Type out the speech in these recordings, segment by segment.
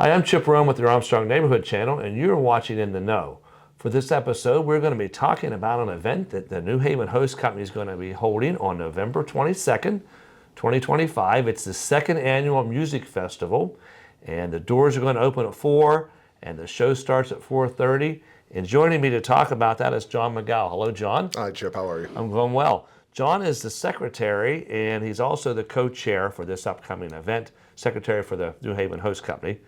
Hi, I'm Chip Rome with your Armstrong Neighborhood Channel, and you're watching In the Know. For this episode, we're going to be talking about an event that the New Haven Host Company is going to be holding on November 22nd, 2025. It's the second annual music festival, and the doors are going to open at 4, and the show starts at 4:30. And joining me to talk about that is John McGow. Hello, John. Hi, Chip. How are you? I'm going well. John is the secretary, and he's also the co-chair for this upcoming event, secretary for the New Haven Host Company.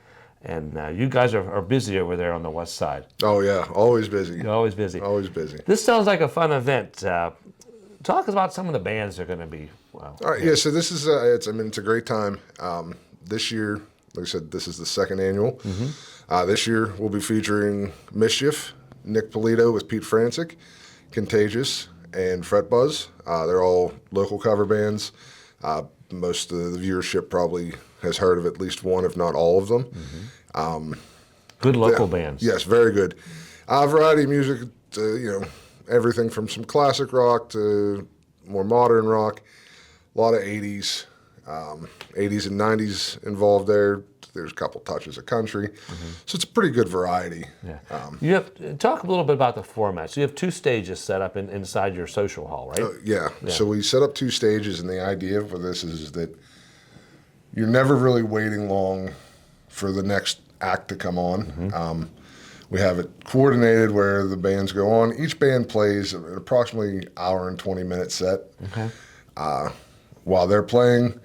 And you guys are busy over there on the west side. Oh, yeah. Always busy. You're always busy. Always busy. This sounds like a fun event. Talk about some of the bands that are going to be. All right. Yeah, so this is, it's a great time. This year, like I said, this is the second annual. Mm-hmm. This year, we'll be featuring Mischief, Nick Polito with Pete Franczyk, Contagious, and Fret Buzz. They're all local cover bands. Most of the viewership probably has heard of at least one, if not all of them. Mm-hmm. Good local bands. Yes, very good. Variety of music, everything from some classic rock to more modern rock. A lot of 80s, 80s and 90s involved there. There's a couple touches of country. Mm-hmm. So it's a pretty good variety. Yeah. You have talk a little bit about the format. So you have two stages set up inside your social hall, right? Yeah. So we set up two stages, and the idea for this is that you're never really waiting long for the next act to come on. Mm-hmm. We have it coordinated where the bands go on. Each band plays an approximately hour and 20-minute set. Okay. While they're playing,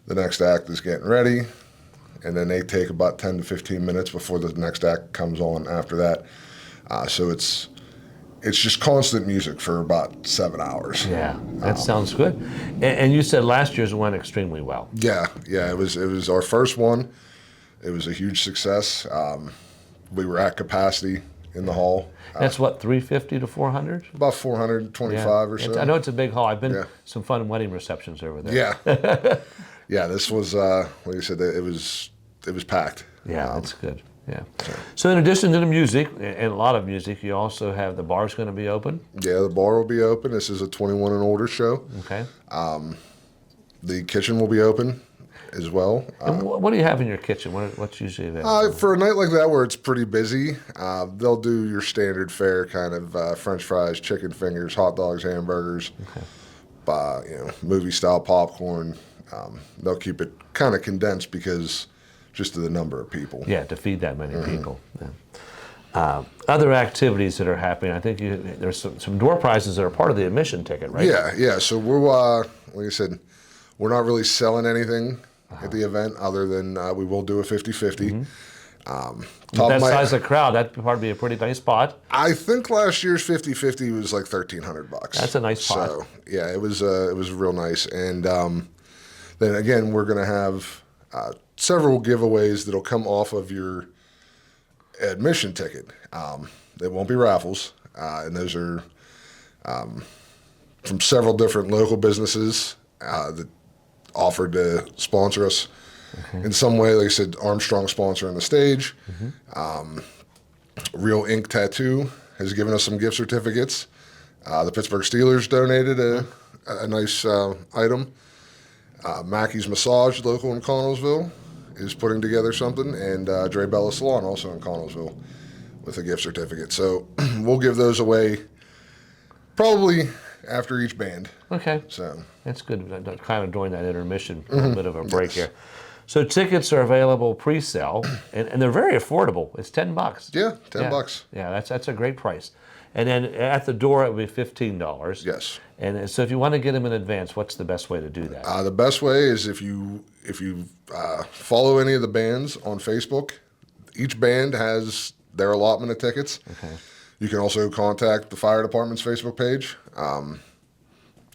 the next act is getting ready, and then they take about 10 to 15 minutes before the next act comes on after that. So it's just constant music for about 7 hours. Yeah, that sounds good. And you said last year's went extremely well. Yeah, it was our first one. It was a huge success. We were at capacity in the hall. That's what, 350 to 400? About 425 or so. I know it's a big hall. I've been to some fun wedding receptions over there. Yeah. Yeah, this was, like you said, it was packed. Yeah, that's good. Yeah. So in addition to the music, and a lot of music, you also have the bar's going to be open? Yeah, the bar will be open. This is a 21 and older show. Okay. The kitchen will be open as well. And what do you have in your kitchen? What's usually there? For a night like that where it's pretty busy, they'll do your standard fare kind of French fries, chicken fingers, hot dogs, hamburgers, movie-style popcorn. They'll keep it kind of condensed because just to the number of people. Yeah, to feed that many people. Yeah. Other activities that are happening, I think there's some door prizes that are part of the admission ticket, right? Yeah. So we're, like I said, we're not really selling anything at the event other than we will do a 50-50. That size of crowd, that'd probably be a pretty nice spot. I think last year's 50-50 was like $1,300. That's a nice spot. So yeah, it was real nice. And then again, we're going to have several giveaways that'll come off of your admission ticket. They won't be raffles, and those are from several different local businesses that offered to sponsor us in some way. Like I said, Armstrong sponsoring the stage. Real Ink Tattoo has given us some gift certificates. The Pittsburgh Steelers donated a nice item. Mackey's Massage, local in Connellsville, is putting together something, and Dre Bella Salon, also in Connellsville, with a gift certificate. So we'll give those away probably after each band. Okay. So that's good. Kind of during that intermission, a little bit of a break here. So tickets are available pre-sale, and they're very affordable. It's $10. Yeah, $10. Yeah, that's a great price. And then at the door, it would be $15. Yes. And so if you want to get them in advance, what's the best way to do that? The best way is if you follow any of the bands on Facebook. Each band has their allotment of tickets. Okay. You can also contact the fire department's Facebook page. And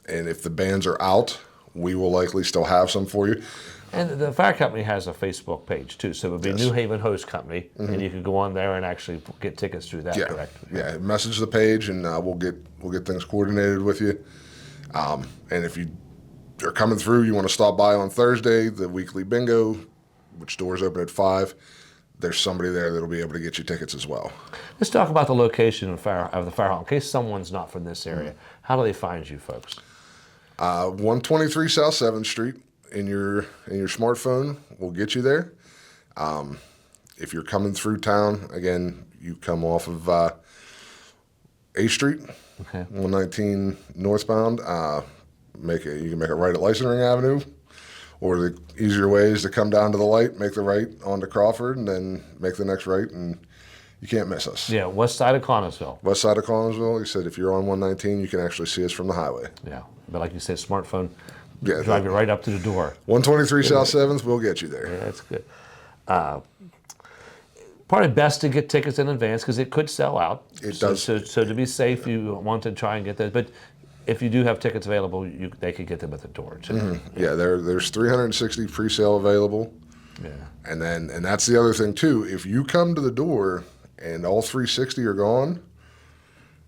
if the bands are out, we will likely still have some for you. And the fire company has a Facebook page too, so it would be New Haven Host Company, and you could go on there and actually get tickets through that. Correct? Yeah. Message the page, and we'll get things coordinated with you. And if you are coming through, you want to stop by on Thursday, the weekly bingo, which doors open at 5. There's somebody there that'll be able to get you tickets as well. Let's talk about the location of the fire hall. In case someone's not from this area, how do they find you folks? 123 South 7th Street. In your smartphone will get you there. If you're coming through town, again, you come off of 8th Street, Okay. 119 northbound. You can make a right at Licensing Avenue, or the easier way is to come down to the light, make the right onto Crawford, and then make the next right, and you can't miss us. Yeah, west side of Connellsville. West side of Connellsville, like I said, if you're on 119, you can actually see us from the highway. Yeah, but like you said, smartphone, Yeah, drive you right up to the door. 123 South 7th, we'll get you there. Yeah, that's good. Probably best to get tickets in advance because it could sell out. It does. So to be safe, you want to try and get those. But if you do have tickets available, they could get them at the door too. Mm-hmm. Yeah, there's 360 pre-sale available. Yeah. And that's the other thing too. If you come to the door and all 360 are gone,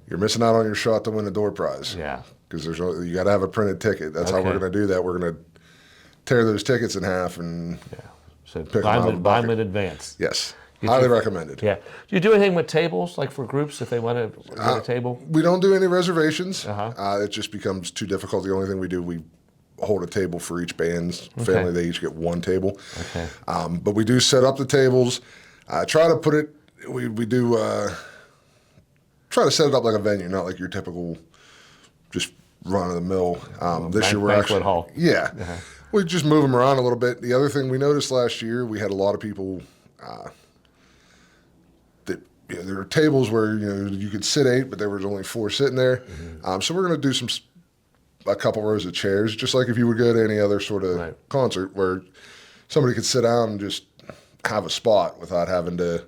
you're missing out on your shot to win a door prize. Yeah. Because you got to have a printed ticket. That's how we're going to do that. We're going to tear those tickets in half and So pick buy them out of the them bucket. in advance. Yes, highly recommended. Yeah. Do you do anything with tables, like for groups if they want to get a table? We don't do any reservations. Uh-huh. It just becomes too difficult. The only thing we do, we hold a table for each band's family. They each get one table. Okay. But we do set up the tables. Try to put it. We do try to set it up like a venue, not like your typical just run of the mill. This year we're banquet actually hall. Yeah. We just move them around a little bit. The other thing we noticed last year, we had a lot of people that there were tables where you could sit 8, but there was only 4 sitting there. So we're going to do a couple rows of chairs, just like if you would go to any other sort of concert where somebody could sit down and just have a spot without having to,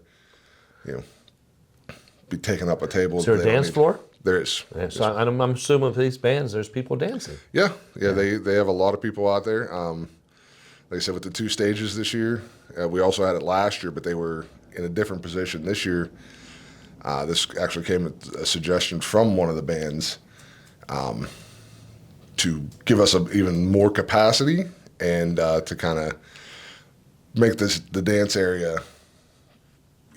be taking up a table. Is there a dance floor? There is. Yeah, so I'm assuming for these bands, there's people dancing. Yeah. They have a lot of people out there. Like I said, with the 2 stages this year, we also had it last year, but they were in a different position this year. This actually came at a suggestion from one of the bands to give us even more capacity and to kind of make the dance area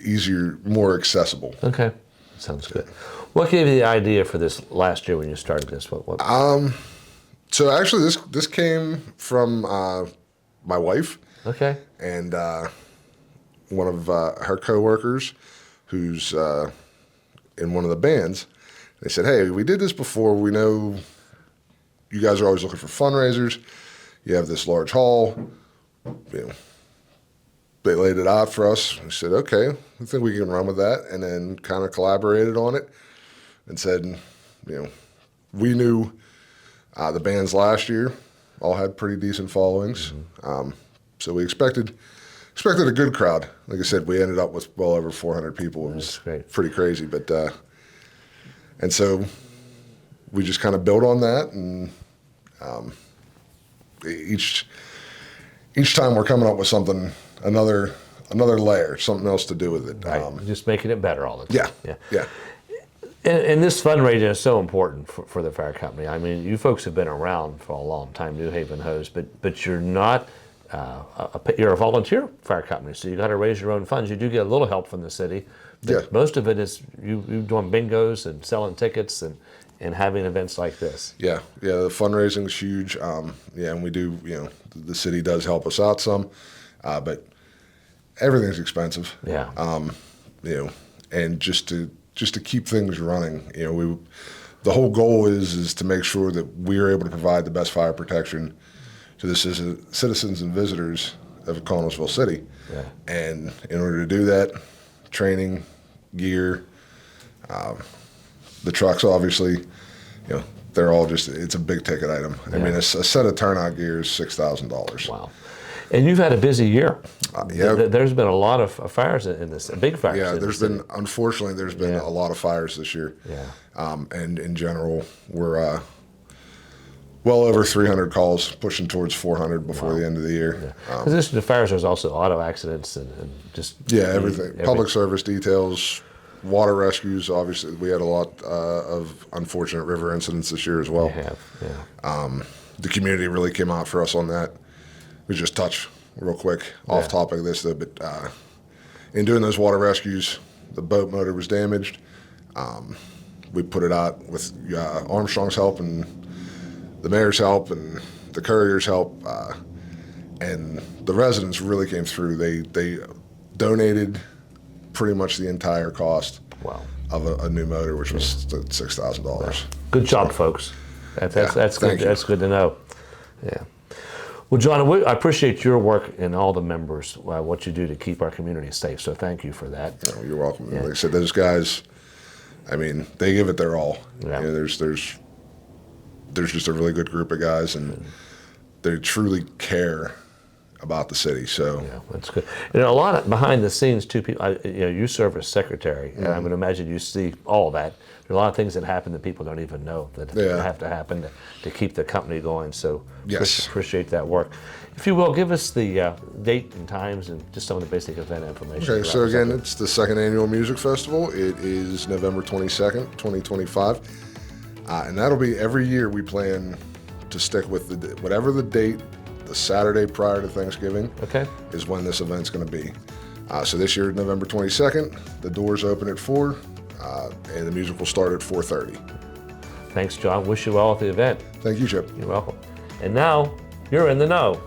easier, more accessible. Okay, sounds good. What gave you the idea for this last year when you started this? What? So actually, this came from my wife. Okay. And one of her coworkers, who's in one of the bands. They said, "Hey, we did this before. We know you guys are always looking for fundraisers. You have this large hall. They laid it out for us." We said, "Okay, I think we can run with that." And then kind of collaborated on it and said, we knew the bands last year all had pretty decent followings. So we expected a good crowd. Like I said, we ended up with well over 400 people. It was pretty crazy. But and so we just kind of built on that, and each time we're coming up with something, another layer, something else to do with it. Right. Just making it better all the time. Yeah. And this fundraising is so important for the fire company. I mean, you folks have been around for a long time, New Haven Hose, but you're not. You're a volunteer fire company, so you got to raise your own funds. You do get a little help from the city, but most of it is you doing bingos and selling tickets and having events like this. Yeah. The fundraising is huge. And we do. The city does help us out some, but everything's expensive. Yeah. And just to keep things running, the whole goal is to make sure that we are able to provide the best fire protection to the citizens and visitors of Connellsville City. Yeah. And in order to do that, training, gear, the trucks, obviously, they're all it's a big ticket item. Yeah. I mean, a set of turnout gear is $6,000. Wow. And you've had a busy year. Yeah. There's been a lot of fires in this, big fires. Yeah, unfortunately, there's been a lot of fires this year. Yeah. And in general, we're well over 300 calls, pushing towards 400 before the end of the year. Because the fires, there's also auto accidents and just... everything. Public service details, water rescues. Obviously, we had a lot of unfortunate river incidents this year as well. We have, yeah. The community really came out for us on that. We just touch real quick off topic of this, though, but in doing those water rescues, the boat motor was damaged. We put it out with Armstrong's help and the mayor's help and the courier's help, and the residents really came through. They donated pretty much the entire cost Wow. of a new motor, which was $6,000. Good job, folks. That's good. thank you. That's good to know. Yeah. Well, John, I appreciate your work and all the members, what you do to keep our community safe. So thank you for that. Oh, you're welcome. Like I said, those guys, I mean, they give it their all. Yeah. You know, there's just a really good group of guys, and they truly care about the city. So Yeah, that's good. And a lot of behind the scenes too. People, you serve as secretary, and I'm going to imagine you see all that. There are a lot of things that happen that people don't even know that have to happen to keep the company going. So Yes. appreciate that work. If you will, give us the date and times and just some of the basic event information. Okay, so again, it's the second annual music festival. It is November 22nd, 2025. And that'll be every year we plan to stick with whatever the date, the Saturday prior to Thanksgiving, Okay. is when this event's going to be. So this year, November 22nd, the doors open at 4, and the music will start at 4:30. Thanks, John. Wish you well at the event. Thank you, Chip. You're welcome. And now you're in the know.